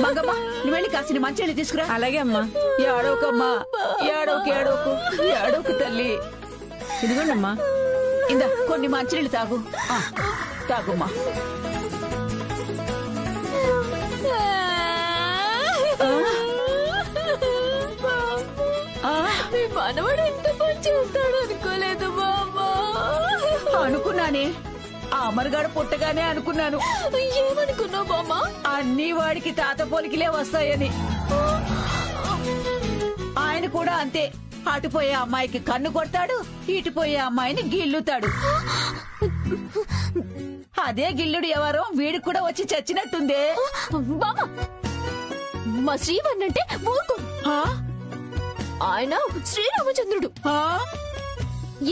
మంగమ్మ నువ్వు వెళ్ళి కాసిన మంచినీళ్ళు తీసుకురా. అలాగే అమ్మా. ఏడవకమ్మా, ఏడవకు తల్లి. ఇదిగోండి అమ్మా. ఇందా కొన్ని మంచినీళ్ళు తాగు. తాగుమ్మా. మీ మనవడు ఎంత పని చేస్తాడు అనుకోలేదు బామ్మా. అనుకున్నానే, ఆ అమరగాడు పుట్టగానే అనుకున్నాను. ఏమనుకున్నావు బామ్మా? అన్ని వాడికి తాత పోలికలే వస్తాయని. ఆయన కూడా అంతే. అటుపోయే అమ్మాయికి కన్ను కొడతాడు, ఇటుపోయే అమ్మాయిని గిల్లుతాడు. అదే గిల్లుడు ఎవరో వీడికి కూడా వచ్చి చచ్చినట్టుందే. బామ్మా, మా శ్రీవన్ అంటే ఊరుకో. ఆయన శ్రీరామచంద్రుడు.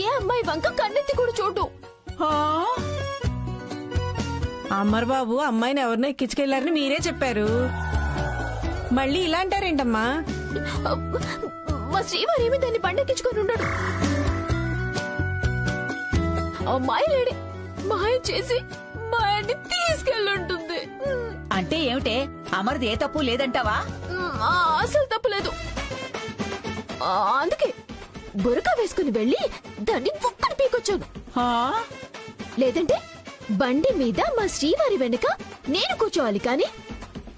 ఏ అమ్మాయి వంక కన్నెత్తి కూడా చూడు. అమ్మర్ బాబు అమ్మాయిని ఎవరినో ఎక్కించుకెళ్లారని మీరే చెప్పారు. మళ్ళీ ఇలా అంటారేంటమ్మా? మా శ్రీవారు ఏమి దాన్ని బండెక్కించుకొని ఉండడు. అమ్మాయి లేడే మాయ చేసి మాయాన్ని తీసుకెళ్ళుంటుంది. అంటే ఏమిటే, అమర్ది ఏ తప్పు లేదంటావా? అసలు తప్పులేదు. అందుకే బురక వేసుకుని వెళ్ళి దాన్ని ఒక్కడి పీకొచ్చాను. లేదంటే బండి మీద మా శ్రీవారి వెనుక నేను కూర్చోవాలి, కానీ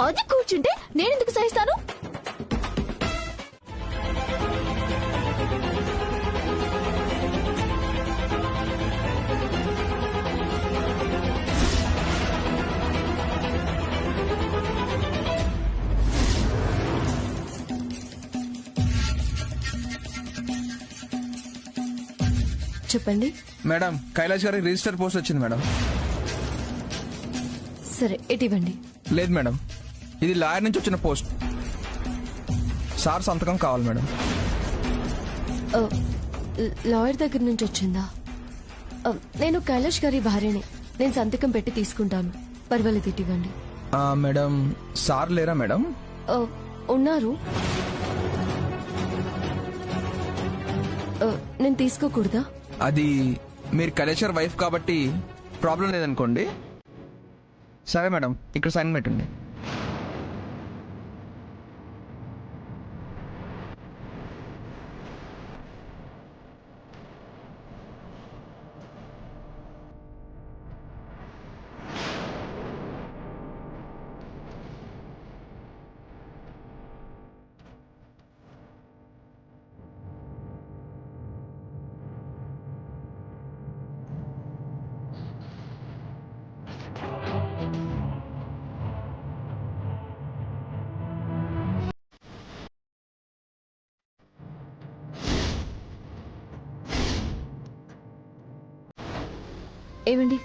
అది కూర్చుంటే నేనెందుకు సహిస్తాను? చెప్పండి మేడం, కైలాష్ గారికి రిజిస్టర్ పోస్ట్ వచ్చింది మేడం. సరే, ఇవ్వండి. లేదు మేడం, ఇది లాయర్ నుంచి వచ్చిన పోస్ట్. సార్ సంతకం కావాలి మేడం. లాయర్ దగ్గర నుంచి వచ్చిందా? నేను కైలాష్ గారి భార్యని. నేను సంతకం పెట్టి తీసుకుంటాను. పర్వాలేదు, ఇవ్వండి. మేడం, సార్ లేరా మేడం? ఉన్నారు. నేను తీసుకోకూడదా? అది మీరు కైలాష్ వైఫ్ కాబట్టి ప్రాబ్లం లేదనుకోండి. సరే మేడం, ఇక్కడ సైన్ పెట్టండి. ఏమండి,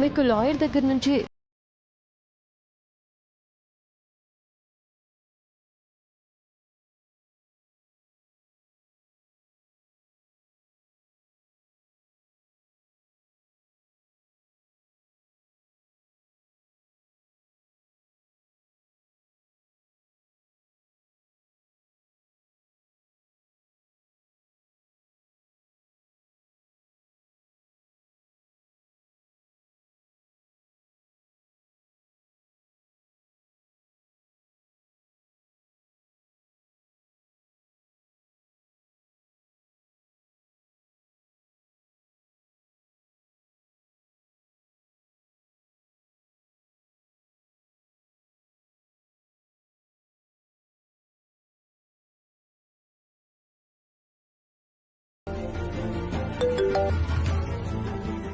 మీకు లాయర్ దగ్గర నుంచి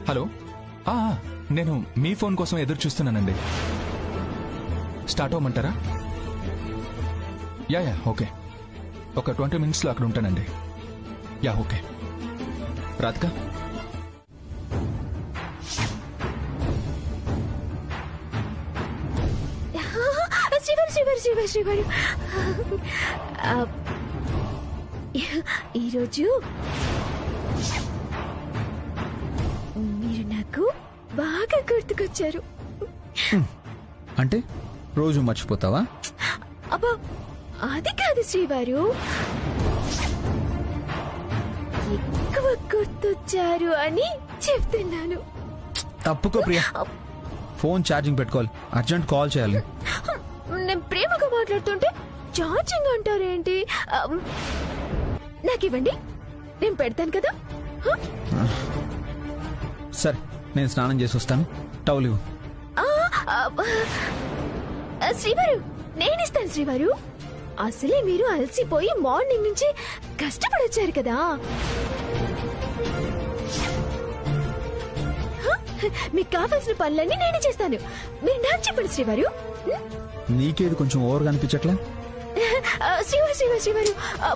హలో, నేను మీ ఫోన్ కోసం ఎదురు చూస్తున్నానండి. స్టార్ట్ అవ్వమంటారా? Yeah okay. ఒక 20 minutesలో అక్కడ ఉంటానండి. Yeah okay. రాధిక, శ్రీవారు ఈరోజు మీరు నాకు బాగా గుర్తుకొచ్చారు. అంటే రోజు మర్చిపోతావా? అబ్బా, అది కాదు శ్రీవారు, ఎక్కువ గుర్తొచ్చారు అని చెప్తున్నాను. తప్పుకో ప్రియా, ఫోన్ ఛార్జింగ్ పెట్టుకోవాలి, అర్జెంట్ కాల్ చేయాలి. నేను ప్రేమగా మాట్లాడుతుంటే చార్జింగ్ అంటారేంటి? నాకివ్వండి, నేను పెడతాను కదా. హ? సరే నేను స్నానం చేసి వస్తాను, టవల్ ఇవ్వు. శ్రీవారు, నేనిస్తాను శ్రీవారు. అసలే మీరు అలసిపోయి మార్నింగ్ నుంచి కష్టపడి వచ్చారు కదా. మీకు కావాల్సిన పనులన్నీ నేనే చేస్తాను. మీరు నాకు చెప్పండి శ్రీవారు. నీకేది కొంచెం ఓవర్గా అనిపించట్లే? శ్రీవారు శ్రీవారు శ్రీవారు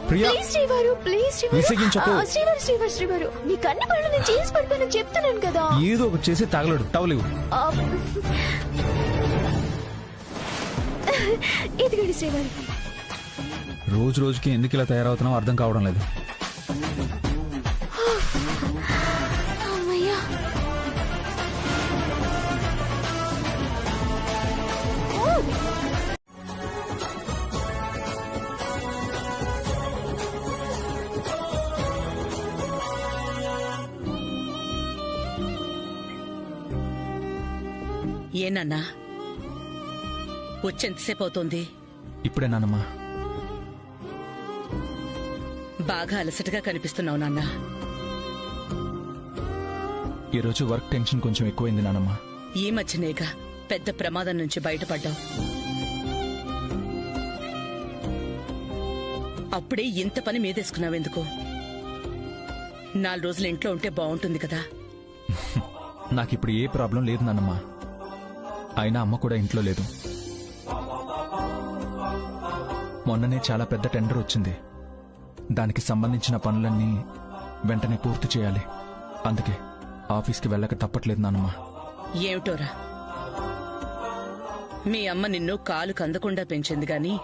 ప్రియా. ప్లీజ్ శ్రీవారు, ప్లీజ్ విసిగించకు. శ్రీవారు శ్రీవారు శ్రీవారు మీకు అన్ని పనులు నేను చేసి పెడతానని చెప్తున్నాను కదా. ఏదో ఒకటి చేసి తగలడు, టవల్ ఇవ్వు. ఇదిగోండి శ్రీవారు. రోజు రోజుకి ఎందుకు ఇలా తయారవుతున్నావు అర్థం కావడం లేదు. అమ్మయ్యా. ఏనన్నా వచ్చేంతసేపు అవుతోంది? ఇప్పుడే నానమ్మా. బాగా అలసటగా కనిపిస్తున్నావు నాన్న. ఈరోజు వర్క్ టెన్షన్ కొంచెం ఎక్కువైంది నానమ్మా. ఈ మధ్యనేగా పెద్ద ప్రమాదం నుంచి బయటపడ్డావు. అప్పుడే ఇంత పని మీదేసుకున్నావెందుకు? 4 రోజులు ఇంట్లో ఉంటే బాగుంటుంది కదా. నాకిప్పుడు ఏ ప్రాబ్లం లేదు నానమ్మా. అయినా అమ్మ కూడా ఇంట్లో లేదు. మొన్ననే చాలా పెద్ద టెండర్ వచ్చింది. దానికి సంబంధించిన పనులన్నీ వెంటనే పూర్తి చేయాలి. అందుకే ఆఫీస్కి వెళ్ళక తప్పట్లేదు నానమ్మా. ఏమిటోరా, మీ అమ్మ నిన్ను కాలు కందకుండా పెంచింది గాని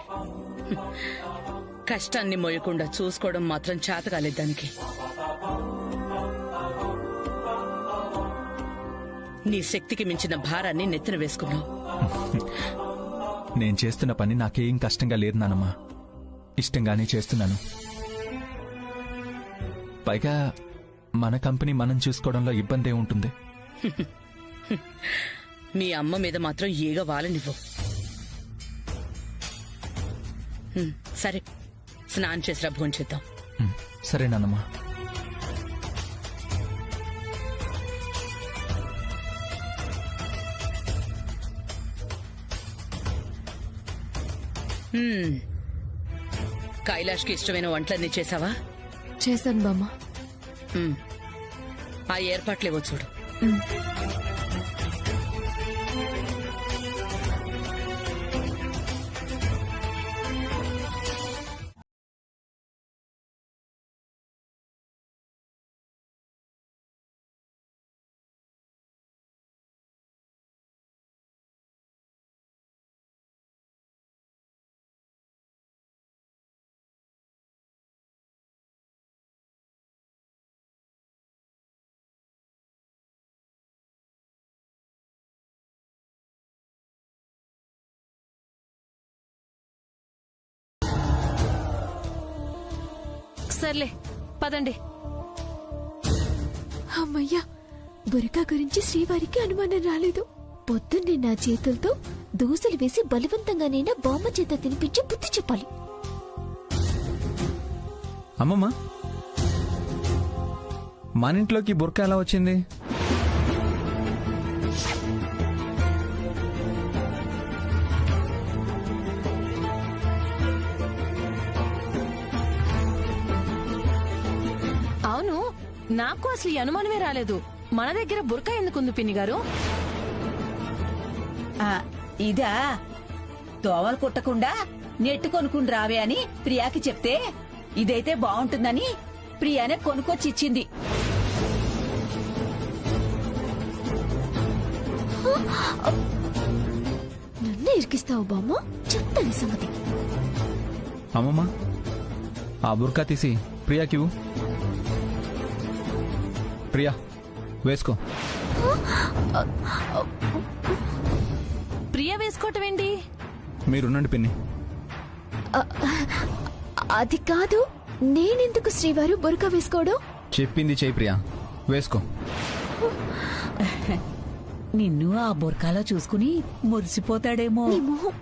కష్టాన్ని మోయకుండా చూసుకోవడం మాత్రం చేతకాలేదు దానికి. నీ శక్తికి మించిన భారాన్ని నెత్తిన వేసుకున్నావు. నేను చేస్తున్న పని నాకేం కష్టంగా లేదు నానమ్మా. ఇష్టంగానే చేస్తున్నాను. పైగా మన కంపెనీ మనం చూసుకోవడంలో ఇబ్బంది ఏముంటుంది? మీ అమ్మ మీద మాత్రం ఈగ వాలనివ్వు. సరే, స్నానం చేసిరా, భోంచేద్దాం. సరే నానమ్మా. కైలాష్కి ఇష్టమైన వంటలన్నీ చేసావా? చేశాను బామ్మ. ఆ ఏర్పాట్లేవో చూడు. సర్లే పదండి. అమ్మయ్యా, బురకా గురించి శ్రీవారికి అనుమానం రాలేదు. పొద్దున్నే నా చేతులతో దోశలు వేసి బలవంతంగానైనా బామ్మ చేత తినిపించి బుద్ధి చెప్పాలి. అమ్మమ్మ, మన ఇంట్లోకి బుర్కా ఎలా వచ్చింది? అవును, నాకు అసలు ఈ అనుమానమే రాలేదు. మన దగ్గర బుర్కా ఎందుకుంది పిన్ని గారు? ఇదా, దోవలు కుట్టకుండా నెట్టు కొనుక్కుని రావే అని ప్రియాకి చెప్తే ఇదైతే బాగుంటుందని ప్రియానే కొనుక్కొచ్చి ఇచ్చింది. నన్ను ఇరికిస్తావు బామ్మ, చెప్తాను సంగతి. అమ్మమ్మ, ఆ బుర్కా తీసి ప్రియాకి ఇవ్వు. ప్రియా, వేసుకో. ప్రియ వేసుకోవటం ఏంటి? మీరున్నండి పిన్ని. అది కాదు, నేనెందుకు శ్రీవారు బురకా వేసుకోవడం? చెప్పింది చేయి ప్రియా, వేసుకో. నిన్ను ఆ బుర్కాలో చూసుకుని మురిసిపోతాడేమో. నీ మొహం.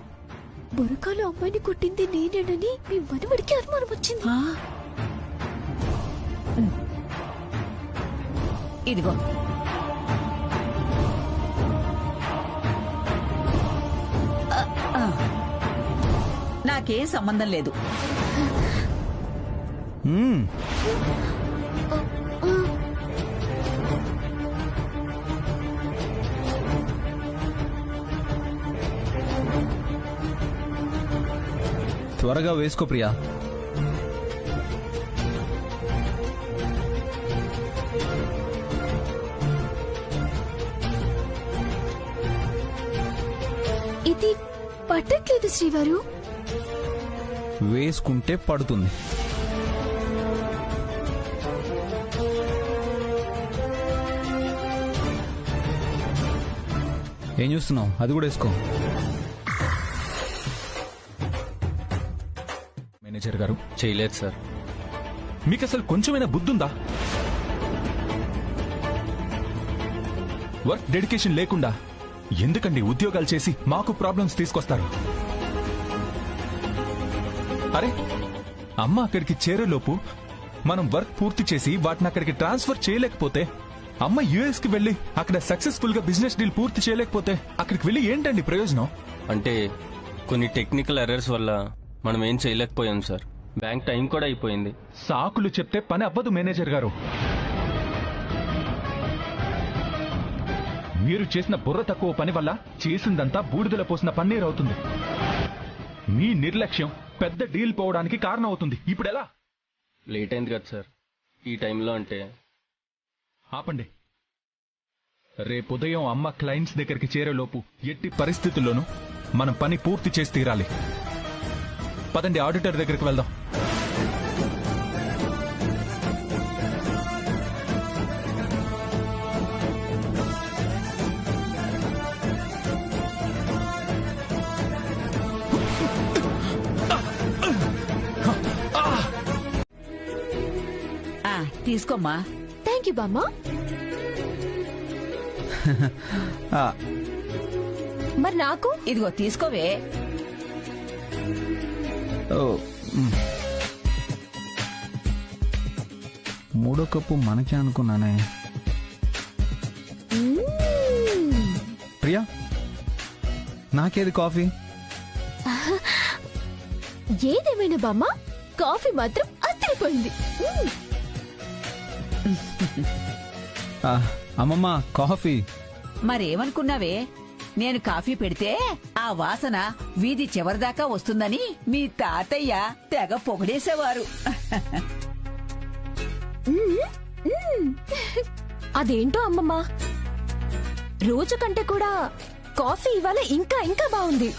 బురకాలో అమ్మాయిని కొట్టింది నేనేనని మీ మనవడికి అనుమానం వచ్చింది. ఆ? ఇదిగో నాకేం సంబంధం లేదు. త్వరగా వేసుకో ప్రియా. ఇది పట్టట్లేదు శ్రీవారు. వేసుకుంటే పడుతుంది. ఏం చూస్తున్నావు? అది కూడా వేసుకో. మేనేజర్ గారు, చేయలేదు సార్. మీకు అసలు కొంచెమైనా బుద్ధుందా? వర్క్ డెడికేషన్ లేకుండా ఎందుకండి ఉద్యోగాలు చేసి మాకు ప్రాబ్లమ్స్ తీసుకొస్తారు? అరే, అమ్మ అక్కడికి చేరేలోపు మనం వర్క్ పూర్తి చేసి వాటిని అక్కడికి ట్రాన్స్ఫర్ చేయలేకపోతే, అమ్మ యుఎస్ కి వెళ్లి అక్కడ సక్సెస్ఫుల్ గా బిజినెస్ డీల్ పూర్తి చేయలేకపోతే అక్కడికి వెళ్లి ఏంటండి ప్రయోజనం? అంటే కొన్ని టెక్నికల్ ఎర్రర్స్ వల్ల మనం ఏం చేయలేకపోయాం సార్. బ్యాంక్ టైం కూడా అయిపోయింది. సాకులు చెప్తే పని అవ్వదు మేనేజర్ గారు. మీరు చేసిన బుర్ర తక్కువ పని వల్ల చేసిందంతా బూడిదల పోసిన పన్నీర్ అవుతుంది. మీ నిర్లక్ష్యం పెద్ద డీల్ పోవడానికి కారణం అవుతుంది. ఇప్పుడు ఎలా? లేట్ అయింది కదా సార్. ఈ టైంలో అంటే ఆపండి. రేపు ఉదయం అమ్మ క్లయింట్స్ దగ్గరికి చేరేలోపు ఎట్టి పరిస్థితుల్లోనూ మనం పని పూర్తి చేసి తీరాలి. పదండి, ఆడిటర్ దగ్గరికి వెళ్దాం. తీసుకోమ్మా. థ్యాంక్ యూ బామ్మ. మరి నాకు ఇదిగో తీసుకోవే. మూడో కప్పు మనకే అనుకున్నానే. ప్రియా, నాకేది కాఫీ? ఏదేమైనా బామ్మ, కాఫీ మాత్రం అద్దరిపోయింది. అమ్మమ్మ, కాఫీ. మరేమనుకున్నావే, నేను కాఫీ పెడితే ఆ వాసన వీధి చివరిదాకా వస్తుందని మీ తాతయ్య తెగ పొగిడేసేవారు. అదేంటో అమ్మమ్మ, రోజు కంటే కూడా కాఫీ ఇవాళ ఇంకా ఇంకా బాగుంది.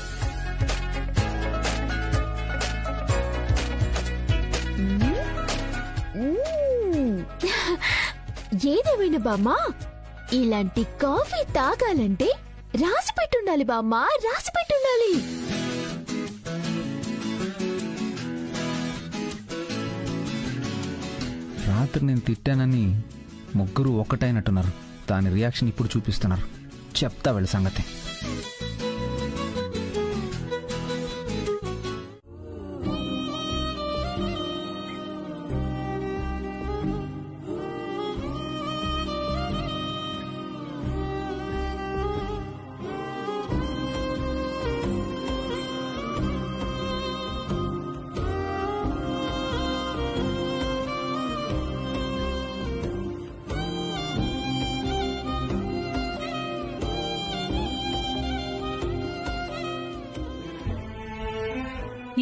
ఏదేమైనా బామ్మా, ఇలాంటి కాఫీ తాగాలంటే రాసి పెట్టుండాలి బామ్మా, రాసి పెట్టుండాలి. రాత్రి నేను తిట్టానని ముగ్గురు ఒక్కటైనట్టున్నారు. దాని రియాక్షన్ ఇప్పుడు చూపిస్తున్నారు. చెప్తా వెళ్ళి సంగతి.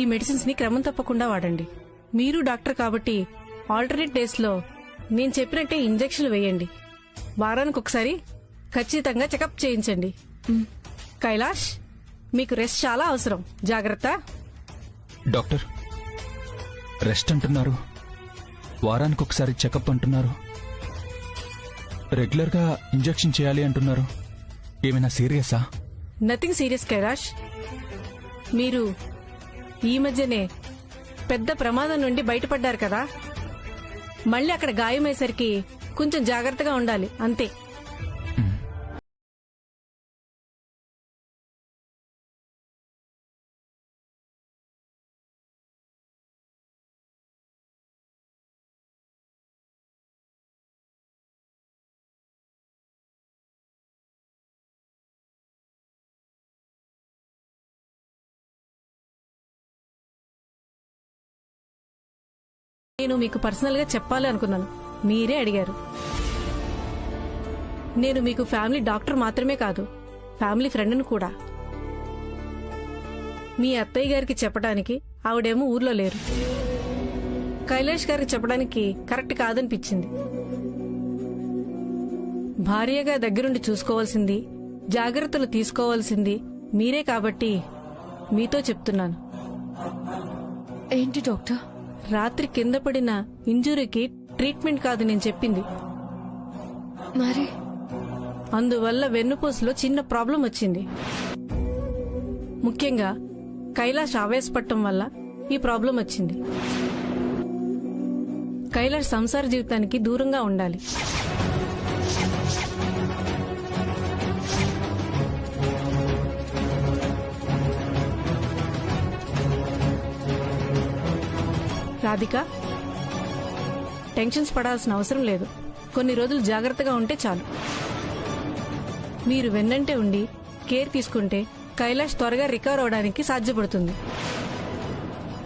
ఈ మెడిసిన్స్ ని క్రమం తప్పకుండా వాడండి. మీరు డాక్టర్ కాబట్టి ఆల్టర్నేట్ డేస్ లో నేను చెప్పినట్టే ఇంజెక్షన్లు వేయండి. వారానికి ఒకసారి ఖచ్చితంగా చెకప్ చేయించండి. కైలాష్, మీకు రెస్ట్ చాలా అవసరం. జాగ్రత్త. డాక్టర్, రెస్ట్ అంటున్నారు, వారానికి ఒకసారి చెకప్ అంటున్నారు, రెగ్యులర్ గా ఇంజెక్షన్ చేయాలి అంటున్నారు. ఏమైనా సీరియసా? Nothing serious Kailash. మీరు ఈ మధ్యనే పెద్ద ప్రమాదం నుండి బయటపడ్డారు కదా, మళ్ళీ అక్కడ గాయమయ్యేసరికి కొంచెం జాగ్రత్తగా ఉండాలి, అంతే. నేను మీకు పర్సనల్ గా చెప్పాలి అనుకున్నాను, మీరే అడిగారు. నేను మీకు ఫ్యామిలీ డాక్టర్ మాత్రమే కాదు, ఫ్యామిలీ ఫ్రెండ్ని కూడా. మీ అత్తయ్య గారికి చెప్పడానికి ఆవిడేమో ఊర్లో లేరు. కైలాష్ గారికి చెప్పడానికి కరెక్ట్ కాదనిపించింది. భార్యగా దగ్గరుండి చూసుకోవాల్సింది, జాగ్రత్తలు తీసుకోవాల్సింది మీరే కాబట్టి మీతో చెప్తున్నాను. ఏంటి డాక్టర్? రాత్రి కింద పడిన ఇంజురీకి ట్రీట్మెంట్ కాదు నేను చెప్పింది. మరి అందువల్ల వెన్నుపూసలో చిన్న ప్రాబ్లం వచ్చింది. ముఖ్యంగా కైలాష్ ఆవేశపడటం వల్ల ఈ ప్రాబ్లం వచ్చింది. కైలాష్ సంసార జీవితానికి దూరంగా ఉండాలి. రాధిక, టెన్షన్స్ పడాల్సిన అవసరం లేదు. కొన్ని రోజులు జాగ్రత్తగా ఉంటే చాలు. మీరు వెన్నంటే ఉండి కేర్ తీసుకుంటే కైలాష్ త్వరగా రికవర్ అవడానికి సాధ్యపడుతుంది.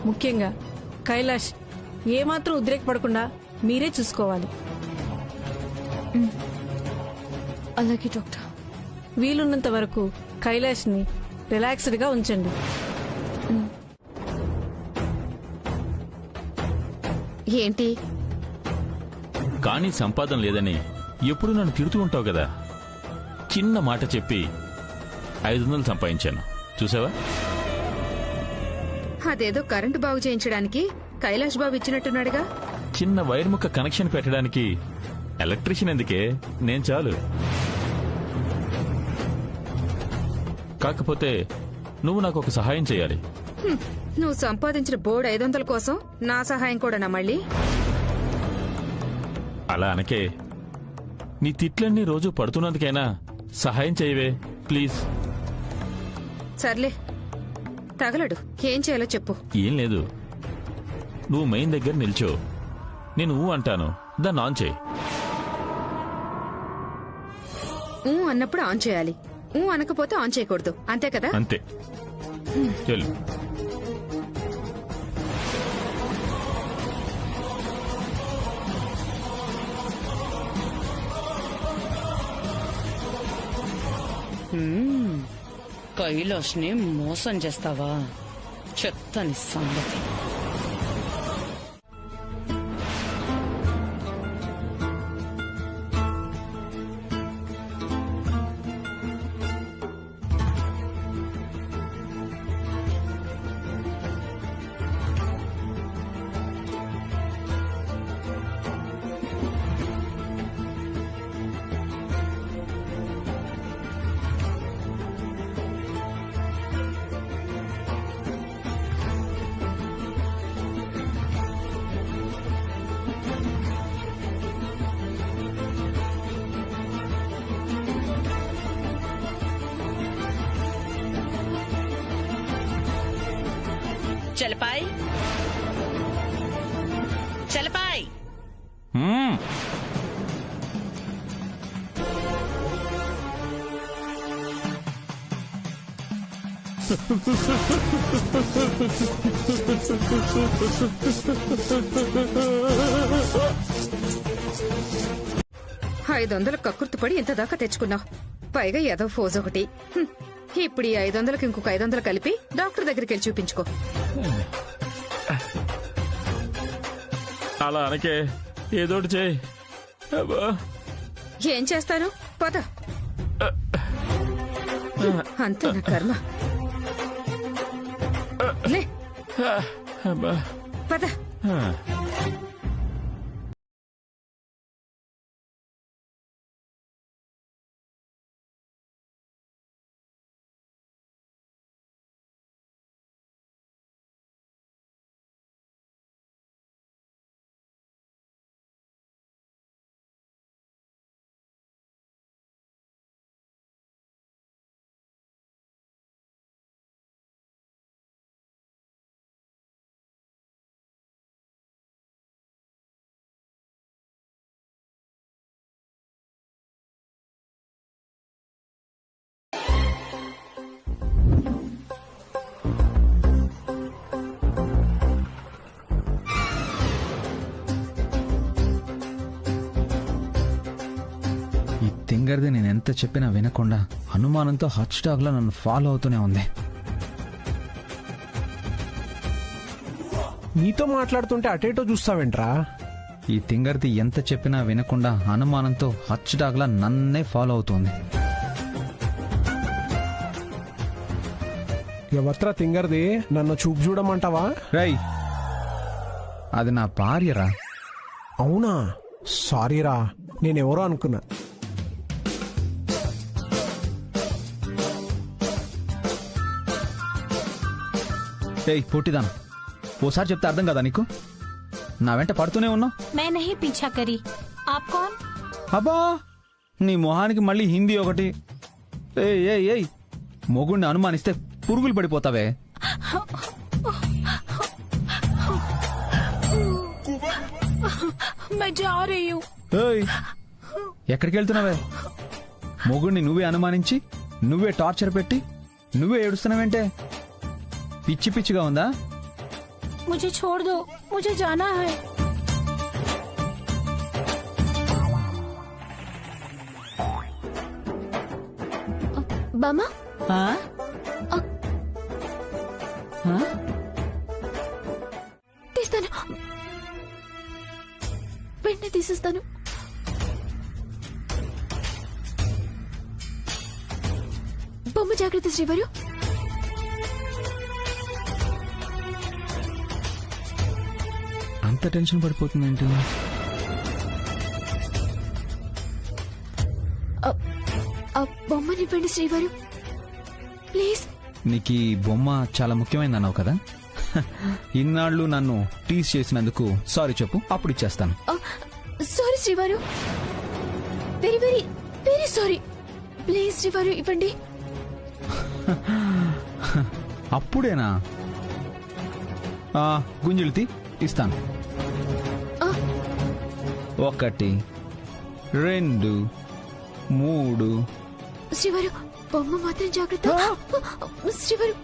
ముఖ్యంగా కైలాష్ ఏమాత్రం ఉద్రేకపడకుండా మీరే చూసుకోవాలి. అలాగే డాక్టర్. వీలున్నంత వరకు కైలాష్ని రిలాక్స్డ్గా ఉంచండి. ఏంటి? కానీ సంపాదన లేదని ఎప్పుడు నన్ను తిడుతూ ఉంటావు కదా. చిన్న మాట చెప్పి 500 సంపాదించాను, చూసావా? అదేదో కరెంటు బాగు చేయించడానికి కైలాష్ బాబు ఇచ్చినట్టున్నాడుగా. చిన్న వైర్ ముక్క కనెక్షన్ పెట్టడానికి ఎలక్ట్రీషియన్ ఎందుకే, నేను చాలు. కాకపోతే నువ్వు నాకు ఒక సహాయం చేయాలి. నువ్వు సంపాదించిన బోర్డు 500 కోసం నా సహాయం కూడానా మళ్ళీ? అలా అనకే. నీ తిట్లన్నీ రోజు పడుతున్నందుకైనా సహాయం చేయవే ప్లీజ్. సర్లే, తగలడు. ఏం చేయాలో చెప్పు. ఏం లేదు, నువ్వు మెయిన్ దగ్గర నిల్చో, నేను ఊ అంటాను, దాన్ని ఆన్ చేయి. ఊ అన్నప్పుడు ఆన్ చేయాలి, ఊ అనకపోతే ఆన్ చేయకూడదు, అంతే కదా? అంతే. చెల్లు. కైలాష్ని మోసం చేస్తావా? చెత్తని సంగతి. చలపాయ్, చలపాయ్. మ్మ్. $500 కక్కుర్తిపడి ఇంత దాకా తెచ్చుకున్నావు, పైగా ఏదో ఫోజ్ ఒకటి. ఇప్పుడు ఈ 500కి ఇంకొక 500 కలిపి డాక్టర్ దగ్గరికి వెళ్ళి చూపించుకో. అలా అనకే, ఏదోటి చేయి. ఏం చేస్తాను, పద. అంతే నా కర్మ. లే, పద. తింగర్ది నేను ఎంత చెప్పినా వినకుండా అనుమానంతో హాట్ స్టాక్ లో నన్ను ఫాలో అవుతూనే ఉంది. నీతో మాట్లాడుతుంటే అటేటో చూస్తావేంట్రా? ఈ తింగర్ది ఎంత చెప్పినా వినకుండా అనుమానంతో హాట్ స్టాక్ లా నన్నే ఫాలో అవుతోంది. ఎవత్రా తింగర్ది? నన్ను చూపు చూడమంటావా? రై, అది నా భార్యరా. అవునా? సారీరా, నేనెవరో అనుకున్నా. ఏయ్ పొట్టిదాను, ఓసారి చెప్తే అర్థం కదా నీకు? నా వెంట పడుతూనే ఉన్నావు. मैं नहीं पीछा करी, आप कौन? అబ్బా, నీ మొహానికి మళ్ళీ హిందీ ఒకటి. ఏయ్ ఏయ్ ఏయ్, మొగుడిని అనుమానిస్తే పురుగులు పడిపోతావే. मैं जा रही हूँ. ఏయ్, ఎక్కడికి వెళ్తున్నావే? మొగుడిని నువ్వే అనుమానించి నువ్వే టార్చర్ పెట్టి నువ్వే ఏడుస్తున్నావేంటే? పిచ్చి పిచ్చిగా ఉందా? मुझे छोड़ दो, मुझे जाना है. బామా, ఆ? ఆ? తీస్తాను, వెంటనే తీసేస్తాను. బొమ్మ జాగ్రత్త శ్రీవారు. అంత టెన్షన్ పడిపోతుందేంటి? ఆ బొమ్మనివ్వండి శ్రీవారు, ప్లీజ్. నీకు ఈ బొమ్మ చాలా ముఖ్యమైందన్నావు కదా. ఇన్నాళ్ళు నన్ను టీజ్ చేసినందుకు సారీ చెప్పు, అప్పుడు ఇచ్చేస్తాను. సారీ శ్రీవారు, very very very sorry. Please శ్రీవారు ఇవ్వండి. అప్పుడేనా? గుంజులు ఇస్తాను. 1 2 3. శ్రీవారు, బొమ్మ మాత్రం జాగ్రత్త. శ్రీవారు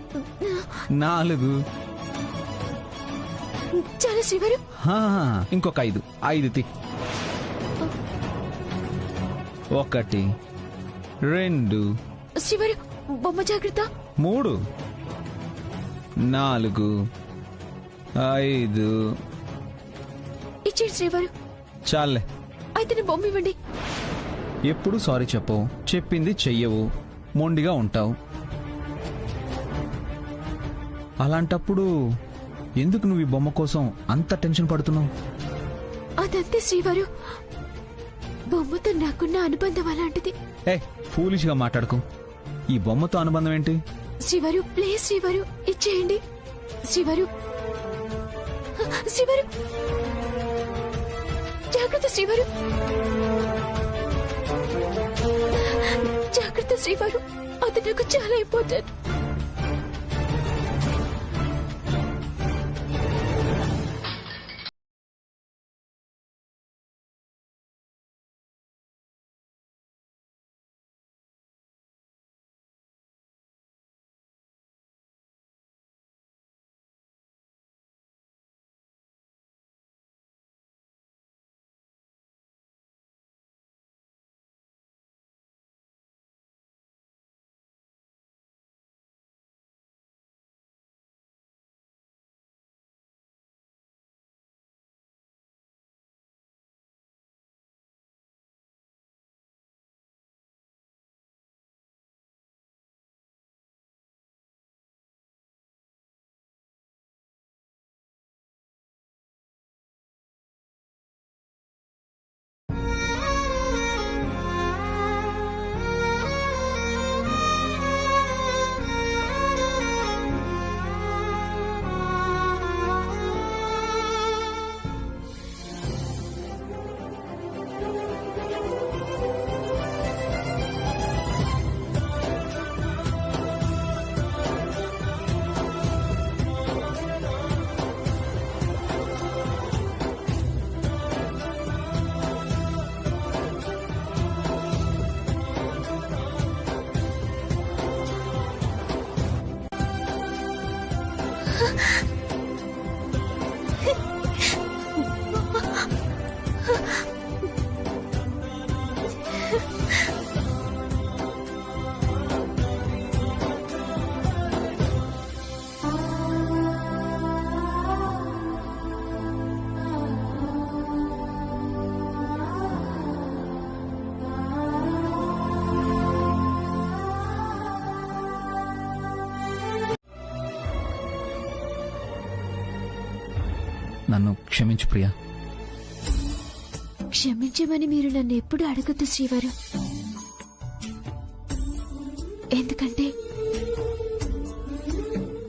4. చాలా శ్రీవారు. ఇంకొక 5 తీ. 1 2 శ్రీవారు, బొమ్మ జాగ్రత్త. 3 4 5. ఇచ్చేయండి శ్రీవారు. చాలే. అయితే నేను బొమ్మ ఇవ్వండి. ఎప్పుడు సారీ చెప్పవు, చెప్పింది చెయ్యవు, మొండిగా ఉంటావు. అలాంటప్పుడు ఎందుకు నువ్వు ఈ బొమ్మ కోసం అంత టెన్షన్ పడుతున్నావు? అదంతే శ్రీవారు, బొమ్మతో నాకున్న అనుబంధం అలాంటిది. ఫూలిష్ గా మాట్లాడుకు. ఈ బొమ్మతో అనుబంధం ఏంటి? శ్రీవారు ప్లీజ్ శ్రీవారు ఇచ్చేయండి. శ్రీవారు, శ్రీవారు జాగ్రత్త. శ్రీవారు జాగ్రత్త. శ్రీవారు, అది నాకు చాలా ఇంపార్టెంట్. నన్ను క్షమించు ప్రియా. క్షమించమని మీరు నన్ను ఎప్పుడు అడగొద్దు శ్రీవారు. ఎందుకంటే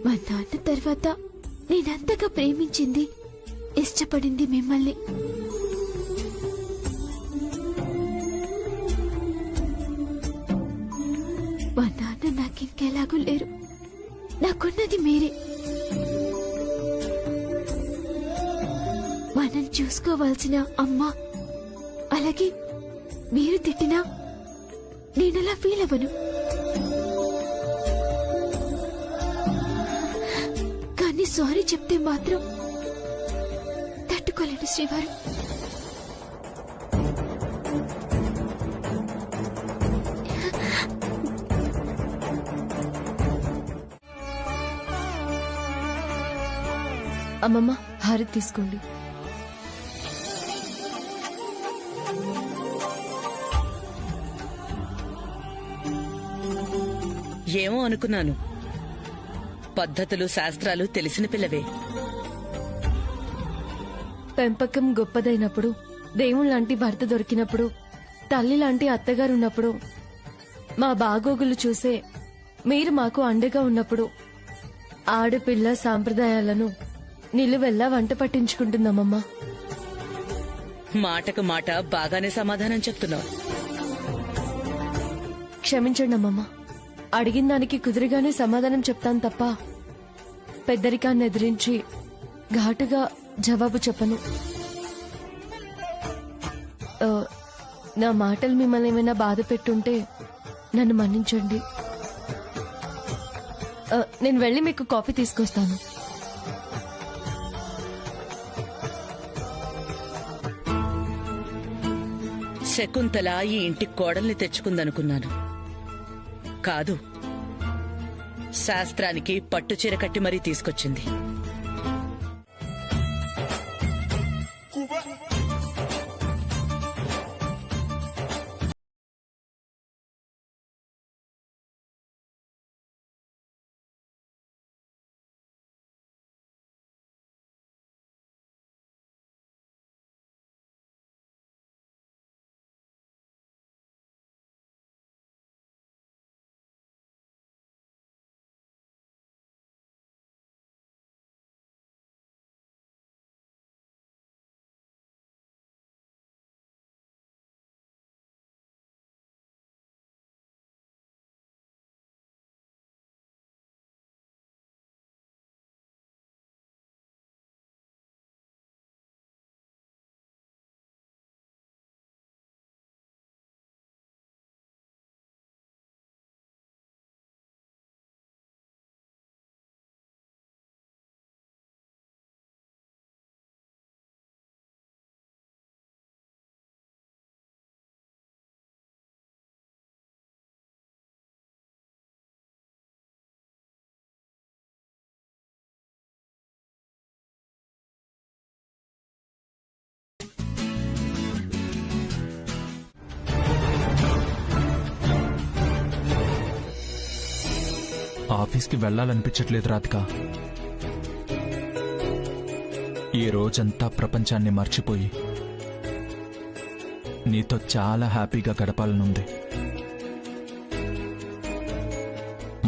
మా నాన్న తర్వాత నేనంతగా ప్రేమించింది, ఇష్టపడింది మిమ్మల్ని. మా నాన్న నాకింకెలాగూ లేరు, నాకున్నది మీరే. మనం చూసుకోవాల్సిన అమ్మ, అలాగే మీరు తిట్టినా నేనలా ఫీల్ అవ్వను. కానీ సారీ చెప్తే మాత్రం తట్టుకోలేను శ్రీవారు. అమ్మమ్మ హారతి తీసుకోండి. ఏమో అనుకున్నాను, పద్ధతులు శాస్త్రాలు తెలిసిన పిల్లవే. పెంపకం గొప్పదైనప్పుడు, దేవుళ్లాంటి భర్త దొరికినప్పుడు, తల్లి లాంటి అత్తగారున్నప్పుడు, మా బాగోగులు చూసే మీరు మాకు అండగా ఉన్నప్పుడు ఆడపిల్ల సాంప్రదాయాలను నిలువెల్లా వంట పట్టించుకుంటుందమ్మమ్మా. మాటకు మాట బాగానే సమాధానం చెప్తున్నావు. క్షమించండి అమ్మమ్మ, అడిగిన దానికి కుదురుగానే సమాధానం చెప్తాను తప్ప పెద్దరికాన్ని ఎదిరించి ఘాటుగా జవాబు చెప్పను. నా మాటలు మిమ్మల్ని ఏమైనా బాధ పెట్టుంటే నన్ను మన్నించండి. నేను వెళ్ళి మీకు కాఫీ తీసుకొస్తాను. శకుంతల ఈ ఇంటి కోడల్ని తెచ్చుకుందనుకున్నాను. కాదు, శాస్త్రానికి పట్టుచీర కట్టి మరీ తీసుకొచ్చింది. ఆఫీస్కి వెళ్ళాలనిపించట్లేదు రాధిక. ఈ రోజంతా ప్రపంచాన్ని మర్చిపోయి నీతో చాలా హ్యాపీగా గడపాలనుంది.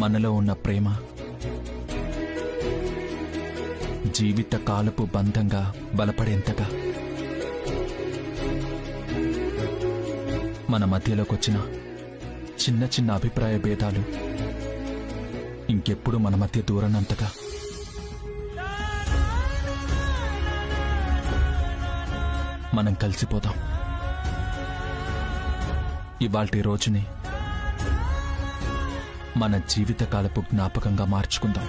మనలో ఉన్న ప్రేమ జీవిత కాలపు బంధంగా బలపడేంతగా మన మధ్యలోకొచ్చిన చిన్న చిన్న అభిప్రాయ భేదాలు ఇంకెప్పుడు మన మధ్య దూరనంతగా. మనం కలిసిపోదాం. ఇవాల్టి రోజుని మన జీవితకాలపు జ్ఞాపకంగా మార్చుకుందాం.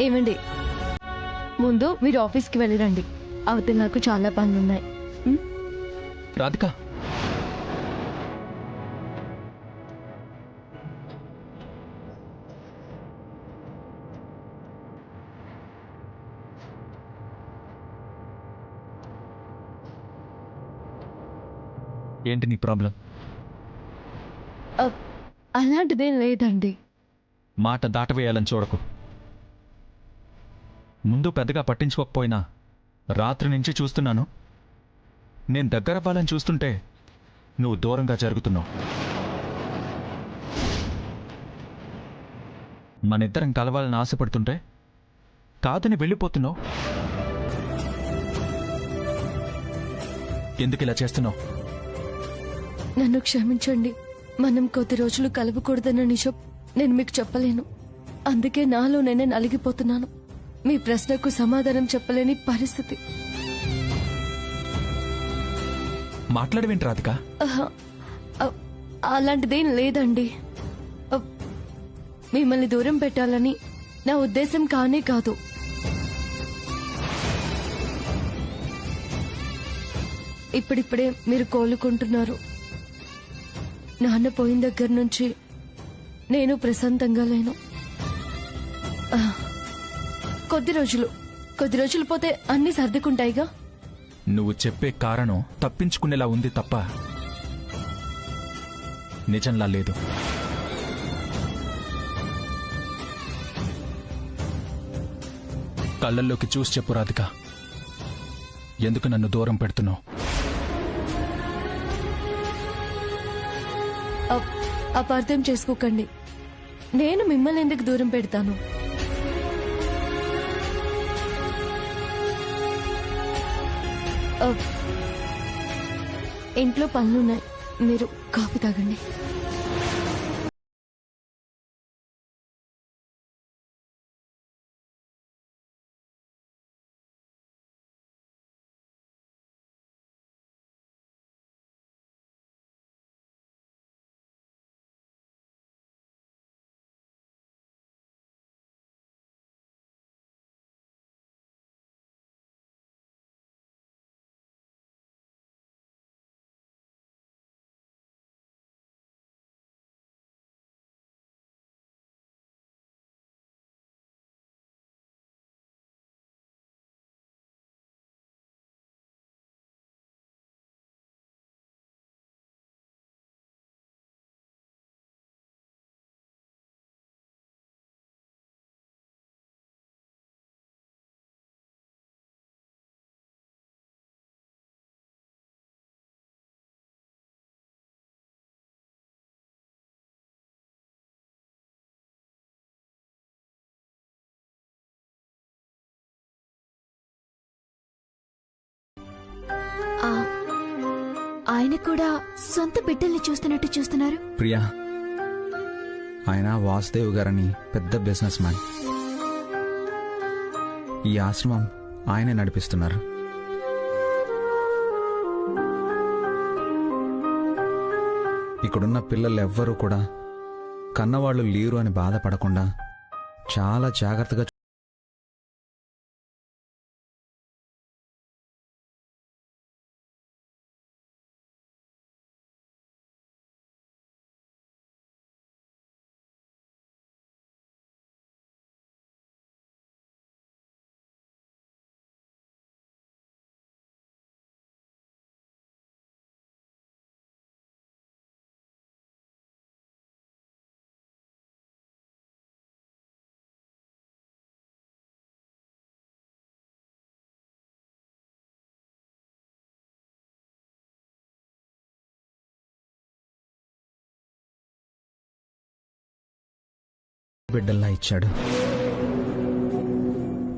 ఏమండి, ముందు మీరు ఆఫీస్కి వెళ్ళిరండి. అవతల నాకు చాలా పనులున్నాయి. రాధిక, ఏంటి నీ ప్రాబ్లం? అలాంటిదేం లేదండి. మాట దాటవేయాలని చూడకు. ముందు పెద్దగా పట్టించుకోకపోయినా రాత్రి నుంచి చూస్తున్నాను. నేను దగ్గరవ్వాలని చూస్తుంటే నువ్వు దూరంగా జరుగుతున్నావు. మనిద్దరం కలవాలని ఆశపడుతుంటే కాదని వెళ్ళిపోతున్నావు. ఎందుకు ఇలా చేస్తున్నావు? నన్ను క్షమించండి. మనం కొద్ది రోజులు కలవకూడదన్న నిజం నేను మీకు చెప్పలేను. అందుకే నాలో నేనే నలిగిపోతున్నాను. మీ ప్రశ్నకు సమాధానం చెప్పలేని పరిస్థితి. మాట్లాడవేంటి రాధిక? అలాంటిదేం లేదండి. మిమ్మల్ని దూరం పెట్టాలని నా ఉద్దేశం కానే కాదు. ఇప్పుడిప్పుడే మీరు కోలుకుంటున్నారు. నాన్న పోయిన దగ్గర నుంచి నేను ప్రశాంతంగా లేను. కొద్ది రోజులు పోతే అన్ని సర్దుకుంటాయిగా. నువ్వు చెప్పే కారణం తప్పించుకునేలా ఉంది తప్ప నిజంలా లేదు. కళ్ళల్లోకి చూసి చెప్పు రాధిక, ఎందుకు నన్ను దూరం పెడుతున్నావు? అపార్థం చేసుకోకండి. నేను మిమ్మల్ని ఎందుకు దూరం పెడతాను? ఇంట్లో పనులున్నాయి, మీరు కాఫీ తాగండి. ఆయన కూడా సొంత బిడ్డల్ని చూస్తున్నట్టు చూస్తున్నారు. ప్రియా, ఆయన వాసుదేవ్ గారని పెద్ద బిజినెస్ మ్యాన్. ఈ ఆశ్రమం ఆయనే నడిపిస్తున్నారు. ఇక్కడున్న పిల్లలు ఎవ్వరూ కూడా కన్నవాళ్లు లేరు అని బాధపడకుండా చాలా జాగ్రత్తగా బిడ్డల్లా ఇచ్చాడు.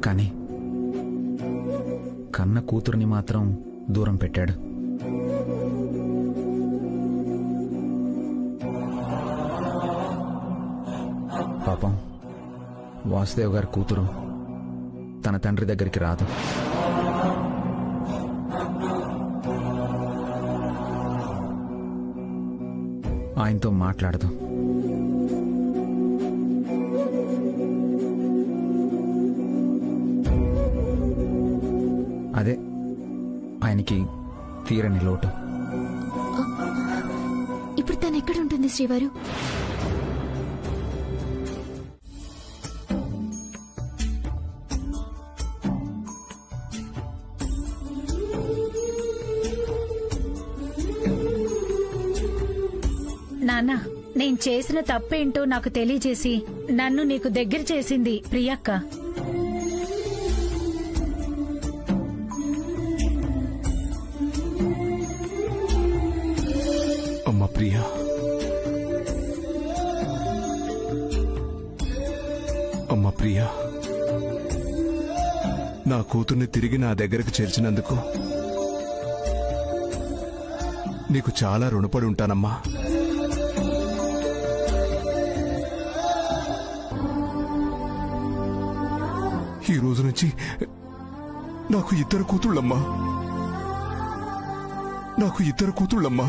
కానీ కన్న కూతురుని మాత్రం దూరం పెట్టాడు. పాపం వాసుదేవ్ గారి కూతురు తన తండ్రి దగ్గరికి రాదు. ఆయనతో మాట్లాడదు. అదే ఆయనకి తీరని లోటు. ఇప్పుడు తను ఎక్కడ ఉంటుంది శ్రీవారు? నాన్న, నేను చేసిన తప్పేంటో నాకు తెలియజేసి నన్ను నీకు దగ్గర చేసింది ప్రియక్క. అమ్మ ప్రియా, అమ్మ ప్రియా, నా కూతుర్ని తిరిగి నా దగ్గరకు చేర్చినందుకు నీకు చాలా రుణపడి ఉంటానమ్మా. ఈ రోజు నుంచి నాకు ఇద్దరు కూతుళ్ళమ్మా, నాకు ఇద్దరు కూతుళ్ళమ్మా.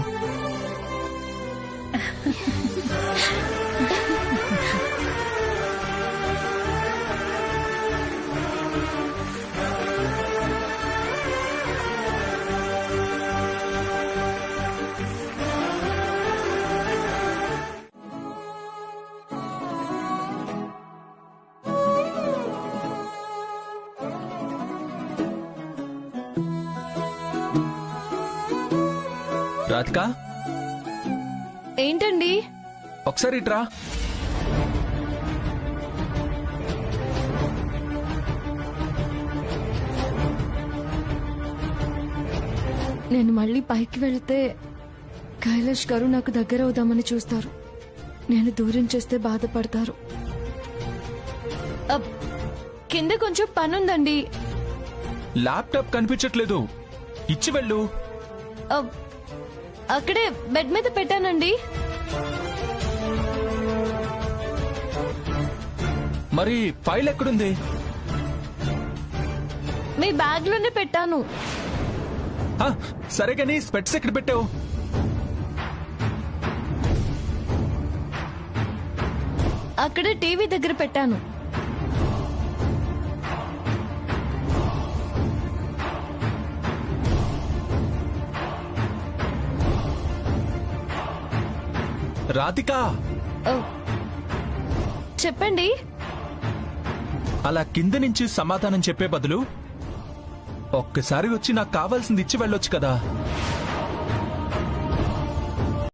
రాధిక, ఏంటండి? ఒకసారి ఇట్రా. నేను మళ్ళీ పైకి వెళ్తే కైలాష్ గారు నాకు దగ్గర అవుదామని చూస్తారు. నేను దూరం చేస్తే బాధపడతారు. కింద కొంచెం పనుందండి. ల్యాప్టాప్ కనిపించట్లేదు, ఇచ్చి వెళ్ళు. అక్కడే బెడ్ మీద పెట్టానండి. మరి ఫైల్ ఎక్కడుంది? మీ బ్యాగ్ లోనే పెట్టాను. సరే కానీ స్పెట్స్ ఎక్కడ పెట్టావు? అక్కడే టీవీ దగ్గర పెట్టాను. రాధిక, చెప్పండి. అలా కింద నుంచి సమాధానం చెప్పే బదులు ఒక్కసారి వచ్చి నాకు కావాల్సింది ఇచ్చి వెళ్ళొచ్చు కదా.